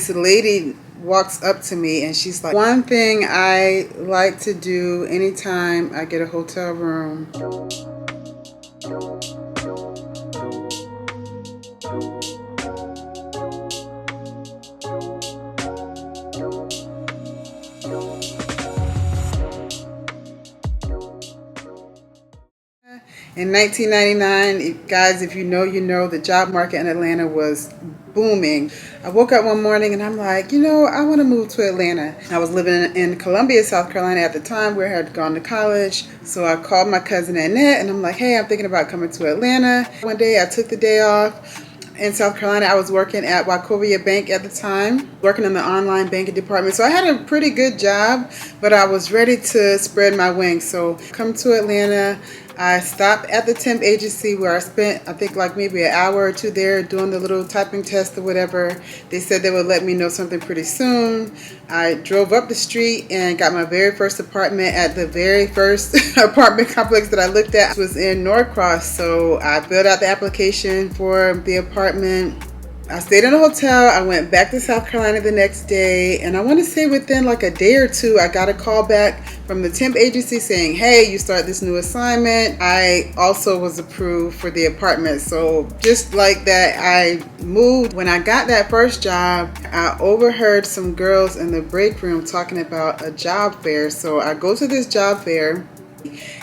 This lady walks up to me and she's like, one thing I like to do anytime I get a hotel room. In 1999, guys, if you know, you know, the job market in Atlanta was booming. I woke up one morning and I'm like, I want to move to Atlanta. I was living in Columbia, South Carolina at the time, where I had gone to college. So I called my cousin Annette and I'm like, hey, I'm thinking about coming to Atlanta. One day I took the day off. In South Carolina, I was working at Wachovia Bank at the time, working in the online banking department. So I had a pretty good job, but I was ready to spread my wings. So come to Atlanta. I stopped at the temp agency where I spent, I think, like maybe an hour or two there doing the little typing test or whatever. They said they would let me know something pretty soon. I drove up the street and got my very first apartment at the very first apartment complex that I looked at. It was in Norcross. So I filled out the application for the apartment. I stayed in a hotel. I went back to South Carolina the next day, and I want to say within like a day or two, I got a call back from the temp agency saying, hey, you start this new assignment. I also was approved for the apartment. So just like that, I moved. When I got that first job, I overheard some girls in the break room talking about a job fair. So I go to this job fair,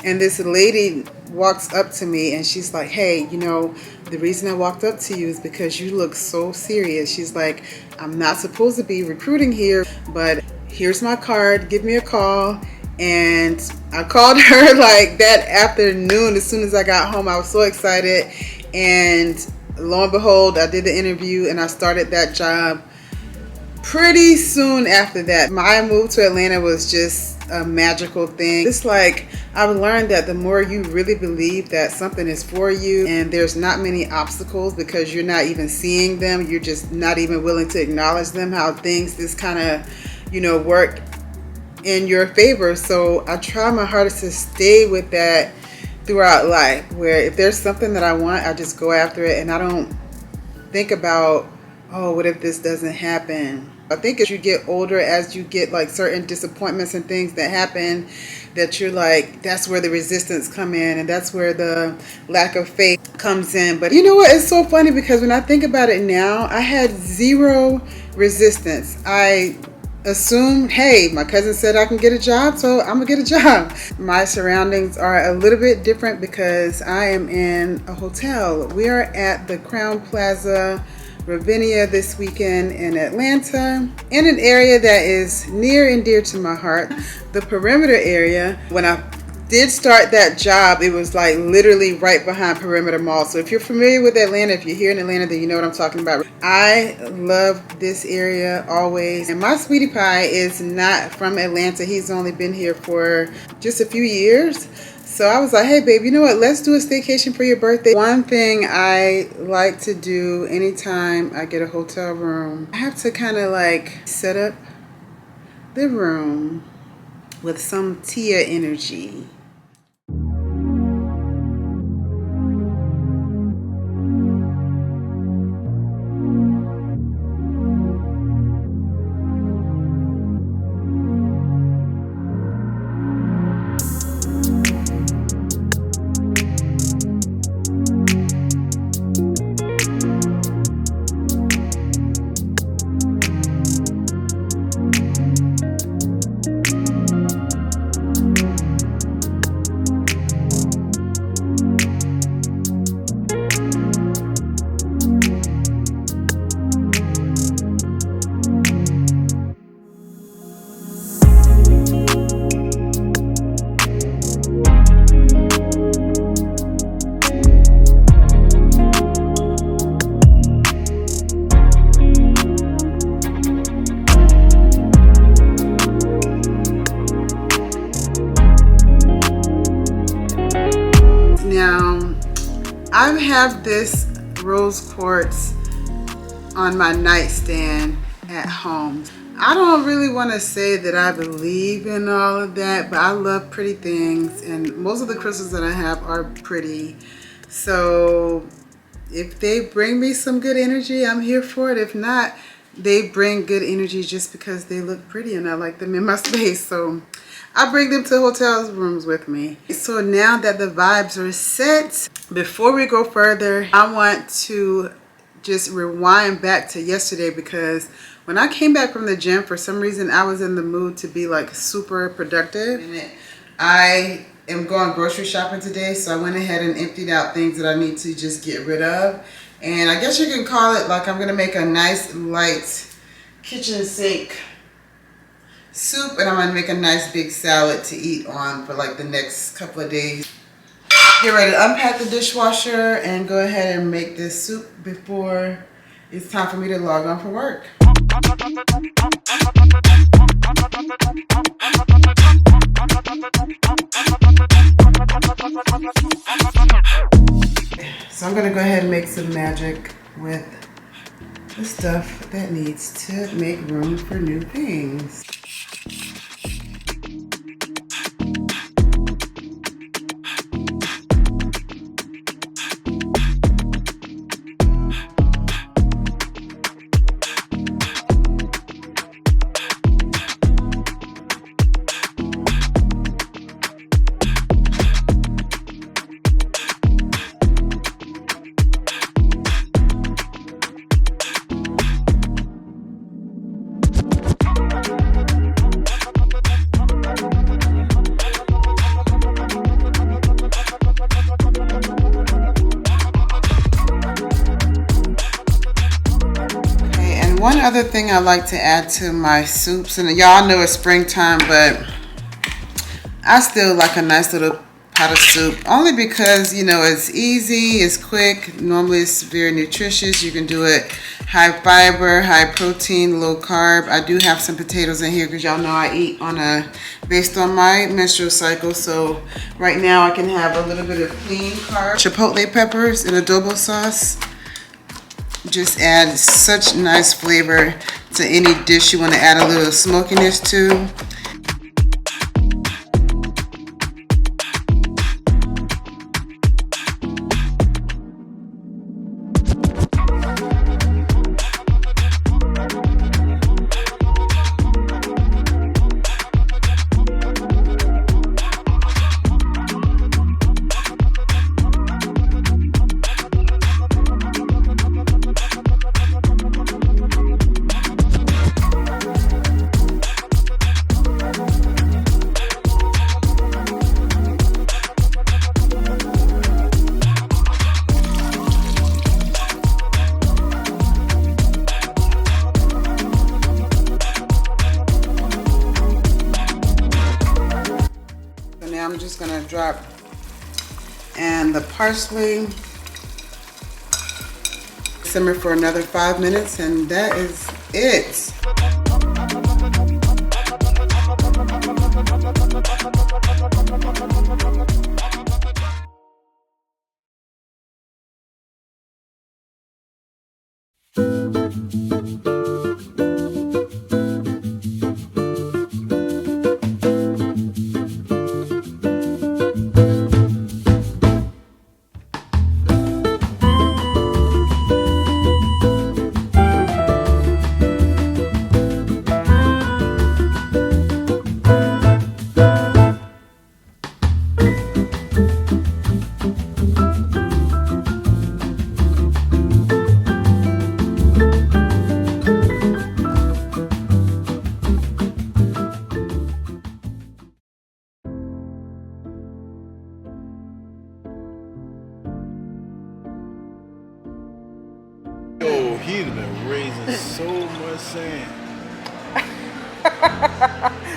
and this lady walks up to me and she's like, hey, the reason I walked up to you is because you look so serious. She's like, I'm not supposed to be recruiting here, but here's my card. Give me a call. And I called her like that afternoon. As soon as I got home, I was so excited. And lo and behold, I did the interview and I started that job pretty soon after that. My move to Atlanta was just a magical thing. It's like I've learned that the more you really believe that something is for you and there's not many obstacles because you're not even seeing them, you're just not even willing to acknowledge them, how things just kind of, work in your favor. So I try my hardest to stay with that throughout life, where if there's something that I want, I just go after it and I don't think about, oh, what if this doesn't happen? I think as you get older, as you get like certain disappointments and things that happen, that you're like, that's where the resistance come in and that's where the lack of faith comes in. But you know what? It's so funny because when I think about it now, I had zero resistance. I assumed, hey, my cousin said I can get a job, so I'm gonna get a job. My surroundings are a little bit different because I am in a hotel. We are at the Crown Plaza Ravinia this weekend in Atlanta, in an area that is near and dear to my heart, the perimeter area. When I did start that job, it was like literally right behind Perimeter Mall. So if you're familiar with Atlanta, if you're here in Atlanta, then you know what I'm talking about. I love this area always. And my sweetie pie is not from Atlanta. He's only been here for just a few years. So I was like, hey, babe, you know what? Let's do a staycation for your birthday. One thing I like to do anytime I get a hotel room, I have to kind of like set up the room with some Tia energy. Now, I have this rose quartz on my nightstand at home. I don't really want to say that I believe in all of that, but I love pretty things, and most of the crystals that I have are pretty. So if they bring me some good energy, I'm here for it. If not, they bring good energy just because they look pretty and I like them in my space. So I bring them to hotel rooms with me. So now that the vibes are set, before we go further, I want to just rewind back to yesterday, because when I came back from the gym, for some reason I was in the mood to be like super productive. I am going grocery shopping today, so I went ahead and emptied out things that I need to just get rid of. And I guess you can call it like I'm gonna make a nice light kitchen sink soup, and I'm gonna make a nice big salad to eat on for like the next couple of days. Get ready to unpack the dishwasher and go ahead and make this soup before it's time for me to log on for work. So I'm gonna go ahead and make some magic with the stuff that needs to make room for new things. One other thing I like to add to my soups, and y'all know it's springtime, but I still like a nice little pot of soup, only because, you know, it's easy, it's quick, normally it's very nutritious. You can do it high fiber, high protein, low carb. I do have some potatoes in here because y'all know I eat based on my menstrual cycle. So right now I can have a little bit of clean carb. Chipotle peppers and adobo sauce just add such nice flavor to any dish you want to add a little smokiness to. I'm just gonna drop and the parsley, simmer for another 5 minutes, and that is it. He'd have been raising so much sand.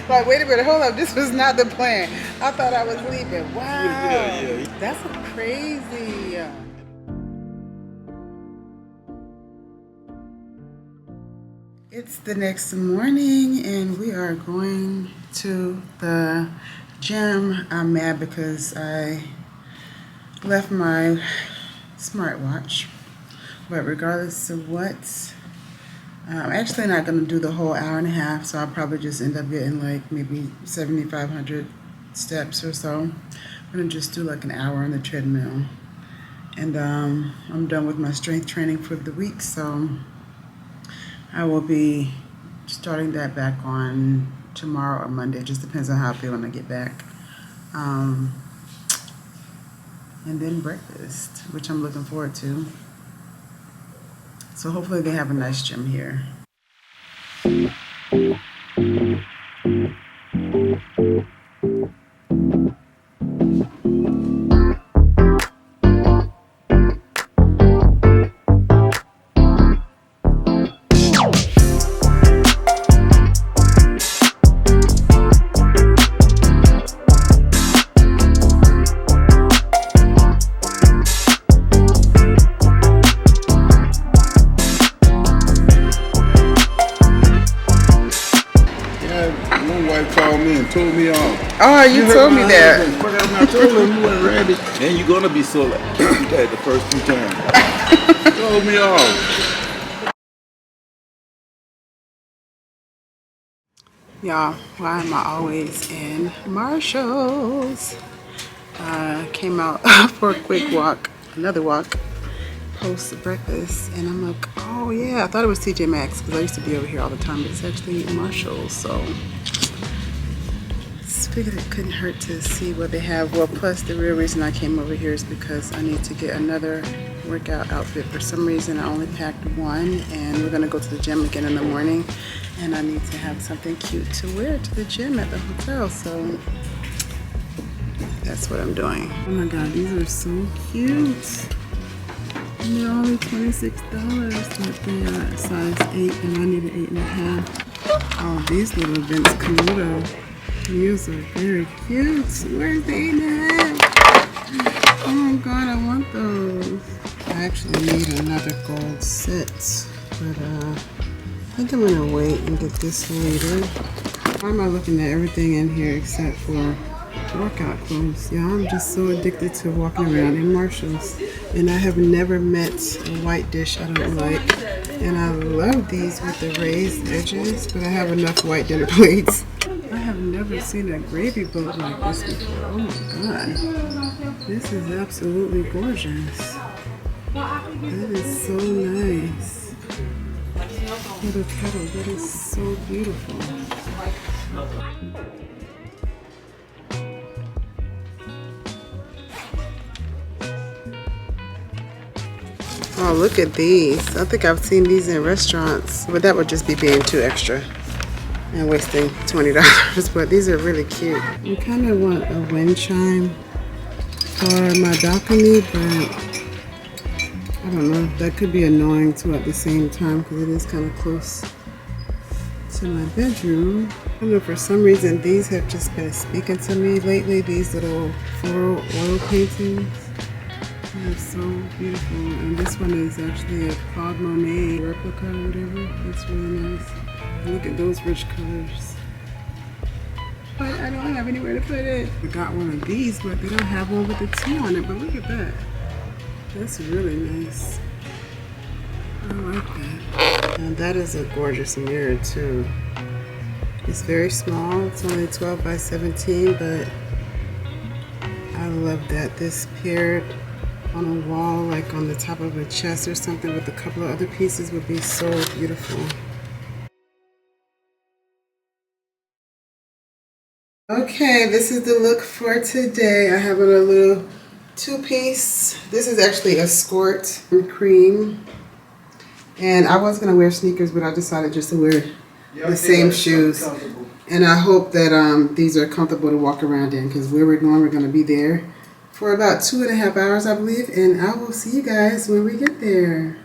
Like, wait a minute, hold up, this was not the plan. I thought I was leaving. Wow. Yeah. That's crazy. It's the next morning and we are going to the gym. I'm mad because I left my smartwatch. But regardless of what, I'm actually not going to do the whole hour and a half, so I'll probably just end up getting like maybe 7,500 steps or so. I'm going to just do like an hour on the treadmill. And I'm done with my strength training for the week, so I will be starting that back on tomorrow or Monday. It just depends on how I feel when I get back. Um, and then breakfast, which I'm looking forward to. So hopefully they have a nice gym here. Yeah, my wife called me and told me off. Oh, you heard told me my that. husband. Fuck, I told him you weren't ready. And you're gonna be so like that the first few times. Told me off. Y'all, why am I always in Marshall's? Came out for a quick walk, another walk, post breakfast, and I'm like, oh yeah, I thought it was TJ Maxx because I used to be over here all the time, but it's actually Marshall's, so just figured it couldn't hurt to see what they have. Well, plus the real reason I came over here is because I need to get another workout outfit. For some reason I only packed one, and we're gonna go to the gym again in the morning, and I need to have something cute to wear to the gym at the hotel, so that's what I'm doing. Oh my god, these are so cute. And they're only $26, but they are size 8 and I need an 8.5. Oh, these little Vince Camuto heels are very cute. Where's the 8.5? Oh my god, I want those. I actually need another gold set, but I think I'm gonna wait and get this later. Why am I looking at everything in here except for workout clothes? Yeah, I'm just so addicted to walking around in Marshall's, and I have never met a white dish I don't like. And I love these with the raised edges, but I have enough white dinner plates. I have never seen a gravy boat like this before. Oh my god, this is absolutely gorgeous. That is so nice. Little kettle, that is so beautiful. Oh, look at these. I think I've seen these in restaurants, but that would just be being too extra and wasting $20. But these are really cute. I kind of want a wind chime for my balcony, but I don't know. That could be annoying too at the same time because it is kind of close to my bedroom. I don't know, for some reason these have just been speaking to me lately. These little floral oil paintings. They're so beautiful, and this one is actually a Claude Monet replica or whatever. That's really nice. Look at those rich colors. But I don't have anywhere to put it. I got one of these, but they don't have one with the T on it. But look at that. That's really nice. I like that. And that is a gorgeous mirror too. It's very small. It's only 12 by 17, but I love that. This paired on a wall, like on the top of a chest or something with a couple of other pieces, would be so beautiful. Okay, this is the look for today. I have on a little two-piece. This is actually a skirt and cream. And I was gonna wear sneakers, but I decided just to wear the same shoes. And I hope that these are comfortable to walk around in, because where we're going, we're gonna be there for about 2.5 hours, I believe, and I will see you guys when we get there.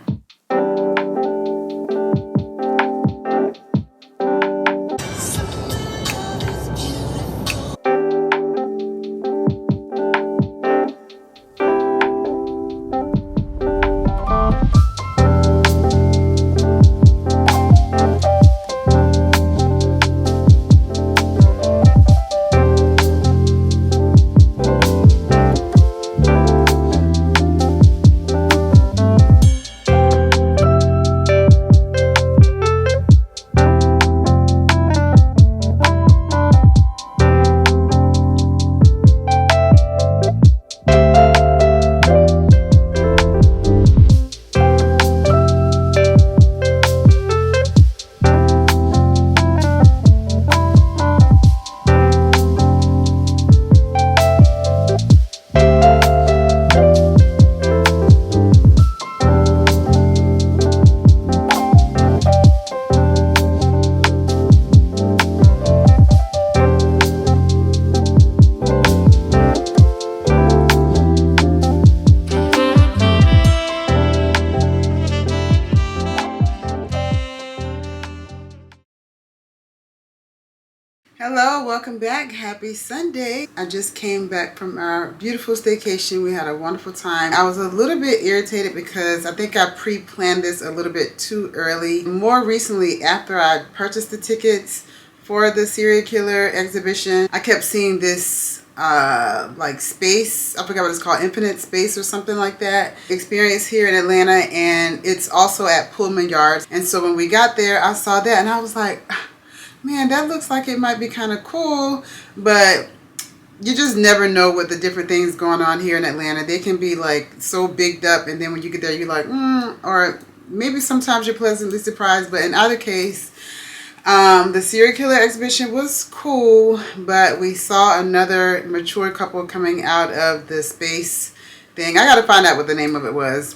Hello, welcome back. Happy Sunday. I just came back from our beautiful staycation. We had a wonderful time. I was a little bit irritated because I think I pre-planned this a little bit too early. More recently, after I purchased the tickets for the serial killer exhibition, I kept seeing this like space, I forgot what it's called, infinite space or something like that, experience here in Atlanta, and it's also at Pullman Yards. And so when we got there, I saw that and I was like, man, that looks like it might be kind of cool, but you just never know what the different things going on here in Atlanta. They can be like so bigged up, and then when you get there, you're like, or maybe sometimes you're pleasantly surprised. But in either case, the serial killer exhibition was cool, but we saw another mature couple coming out of the space thing. I got to find out what the name of it was.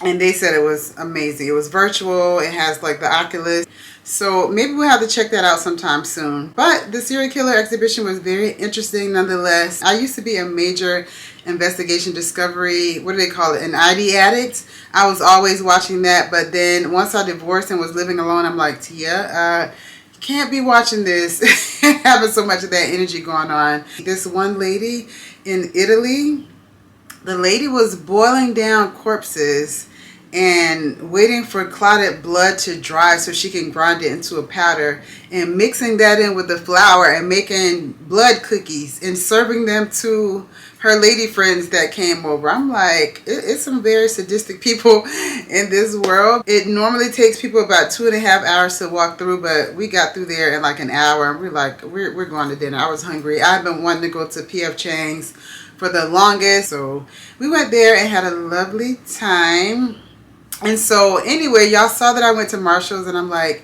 And they said it was amazing. It was virtual. It has like the Oculus. So maybe we'll have to check that out sometime soon. But the serial killer exhibition was very interesting nonetheless. I used to be a major investigation discovery, what do they call it, an ID addict. I was always watching that. But then once I divorced and was living alone, I'm like, Tia, you can't be watching this, having so much of that energy going on. This one lady in Italy, the lady was boiling down corpses and waiting for clotted blood to dry so she can grind it into a powder, and mixing that in with the flour and making blood cookies and serving them to her lady friends that came over. I'm like, it's some very sadistic people in this world. It normally takes people about 2.5 hours to walk through, but we got through there in like an hour, and we're like, we're going to dinner. I was hungry. I've been wanting to go to P.F. Chang's for the longest, so we went there and had a lovely time. And so anyway, y'all saw that I went to Marshall's, and I'm like,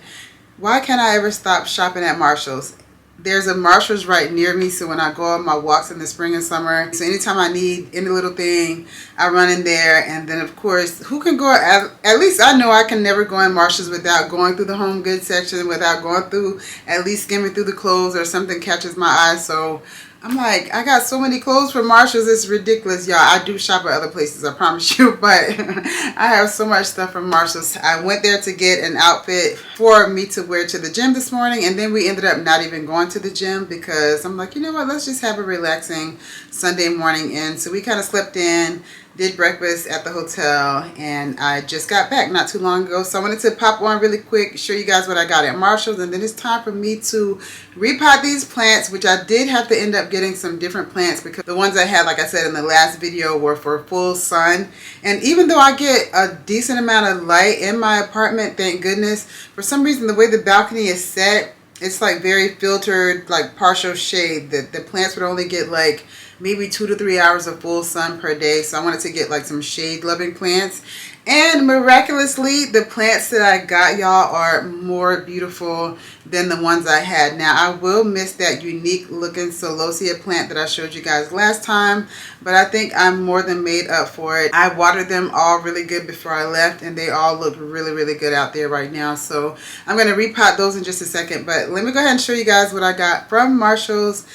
why can't I ever stop shopping at Marshall's? There's a Marshall's right near me, so when I go on my walks in the spring and summer, so anytime I need any little thing, I run in there. And then of course, who can go, at least I know I can never go in Marshall's without going through the home goods section, without going through, at least skimming through the clothes or something catches my eye. So I'm like, I got so many clothes from Marshalls, it's ridiculous, y'all. I do shop at other places, I promise you, but I have so much stuff from Marshalls. I went there to get an outfit for me to wear to the gym this morning, and then we ended up not even going to the gym because I'm like, you know what, let's just have a relaxing Sunday morning in. So we kind of slept in, did breakfast at the hotel, and I just got back not too long ago. So I wanted to pop on really quick, show you guys what I got at Marshall's, and then it's time for me to repot these plants, which I did have to end up getting some different plants because the ones I had, like I said in the last video, were for full sun. And even though I get a decent amount of light in my apartment, thank goodness, for some reason the way the balcony is set, it's like very filtered, like partial shade. The plants would only get like maybe 2 to 3 hours of full sun per day. So I wanted to get like some shade loving plants. And miraculously, the plants that I got, y'all, are more beautiful than the ones I had. Now, I will miss that unique looking celosia plant that I showed you guys last time, but I think I'm more than made up for it. I watered them all really good before I left, and they all look really, really good out there right now. So I'm going to repot those in just a second, but let me go ahead and show you guys what I got from Marshall's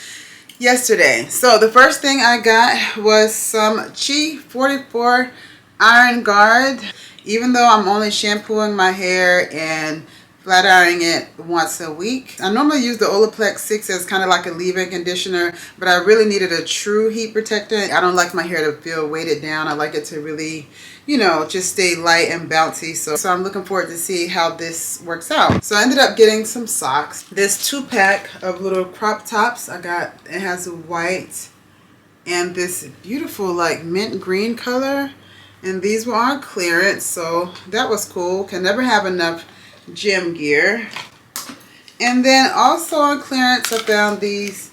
yesterday. So the first thing I got was some Chi 44 Iron Guard. Even though I'm only shampooing my hair and flat ironing it once a week, I normally use the Olaplex 6 as kind of like a leave-in conditioner, but I really needed a true heat protectant. I don't like my hair to feel weighted down. I like it to really, you know, just stay light and bouncy. So I'm looking forward to see how this works out. So I ended up getting some socks. This 2-pack of little crop tops I got, it has a white and this beautiful like mint green color. And these were on clearance, so that was cool. Can never have enough gym gear. And then also on clearance, I found these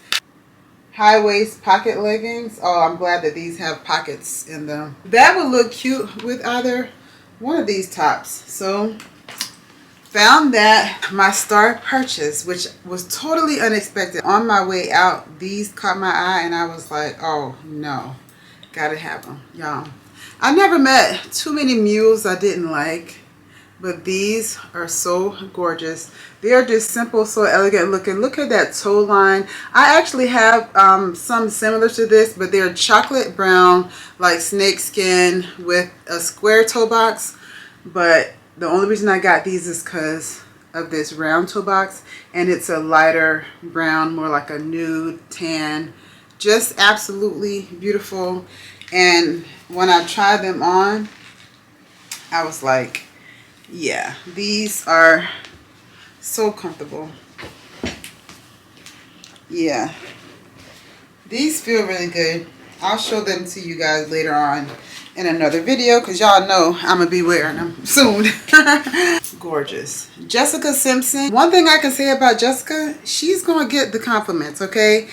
high-waist pocket leggings. Oh, I'm glad that these have pockets in them. That would look cute with either one of these tops. So found that. My star purchase, which was totally unexpected. On my way out, these caught my eye, and I was like, oh no, gotta have them, y'all. I never met too many mules I didn't like, but these are so gorgeous. They are just simple, so elegant looking. Look at that toe line. I actually have some similar to this, but they're chocolate brown, like snake skin with a square toe box. But the only reason I got these is because of this round toolbox, and it's a lighter brown, more like a nude tan. Just absolutely beautiful. And when I tried them on, I was like, yeah, these are so comfortable. Yeah, these feel really good. I'll show them to you guys later on in another video, because y'all know I'm gonna be wearing them soon. Gorgeous. Jessica Simpson. One thing I can say about Jessica, she's gonna get the compliments, okay?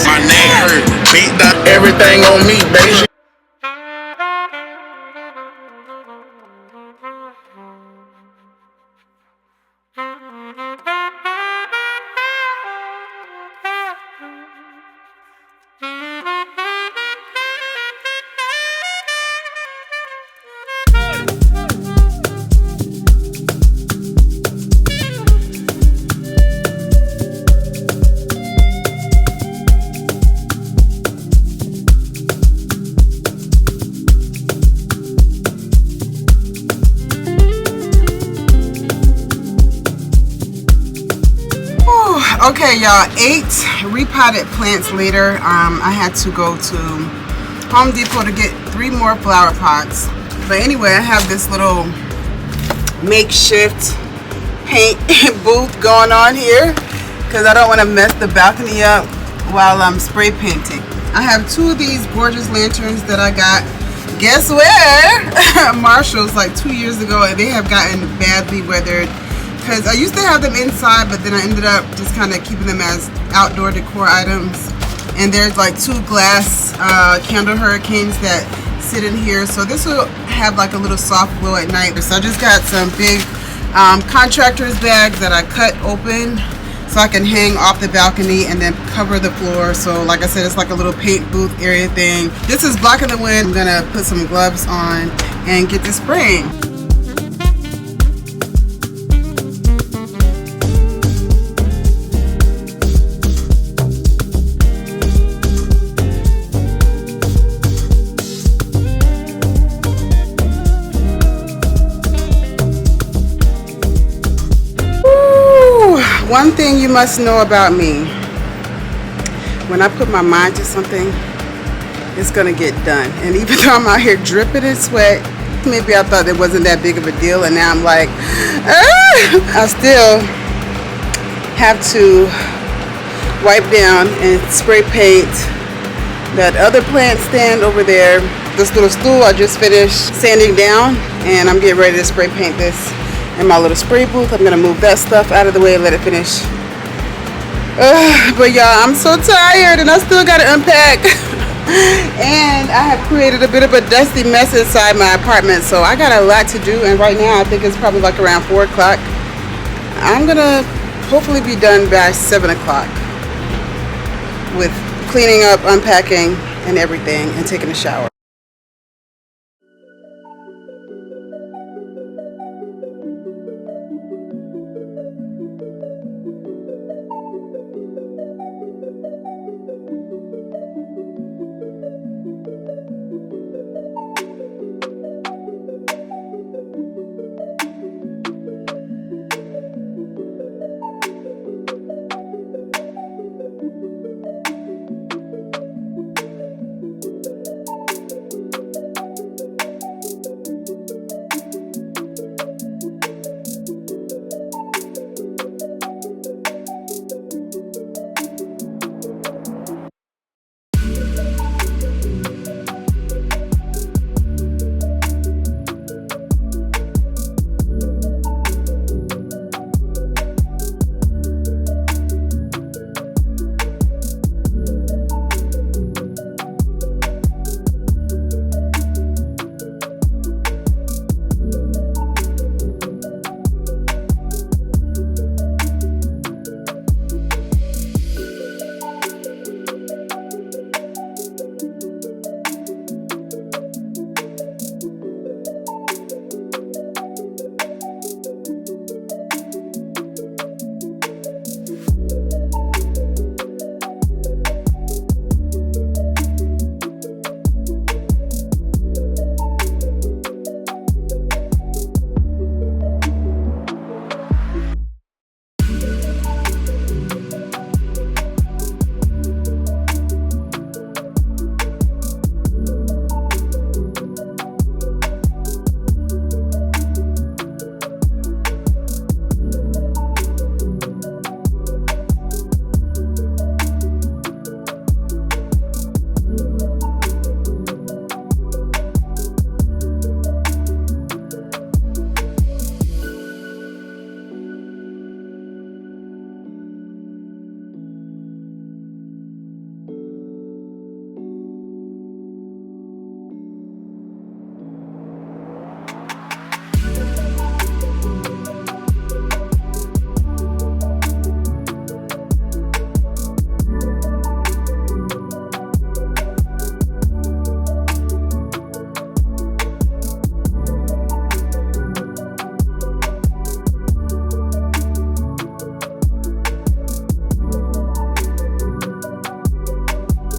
My neck hurt. Beat up everything on me, baby. Okay, y'all, 8 repotted plants later. I had to go to Home Depot to get 3 more flower pots. But anyway, I have this little makeshift paint booth going on here because I don't want to mess the balcony up while I'm spray painting. I have 2 of these gorgeous lanterns that I got. Guess where? Marshall's, like 2 years ago, and they have gotten badly weathered. Because I used to have them inside, but then I ended up just kind of keeping them as outdoor decor items. And there's like 2 glass candle hurricanes that sit in here. So this will have like a little soft glow at night. So I just got some big contractor's bags that I cut open so I can hang off the balcony and then cover the floor. So like I said, it's like a little paint booth area thing. This is blocking the wind. I'm gonna put some gloves on and get this spraying. One thing you must know about me, when I put my mind to something, it's gonna get done. And even though I'm out here dripping in sweat, maybe I thought it wasn't that big of a deal, and now I'm like, ah! I still have to wipe down and spray paint that other plant stand over there. This little stool I just finished sanding down, and I'm getting ready to spray paint this in my little spray booth. I'm gonna move that stuff out of the way and let it finish. But y'all, I'm so tired and I still gotta unpack. And I have created a bit of a dusty mess inside my apartment, so I got a lot to do. And right now I think it's probably like around 4 o'clock. I'm gonna hopefully be done by 7 o'clock with cleaning up, unpacking and everything, and taking a shower.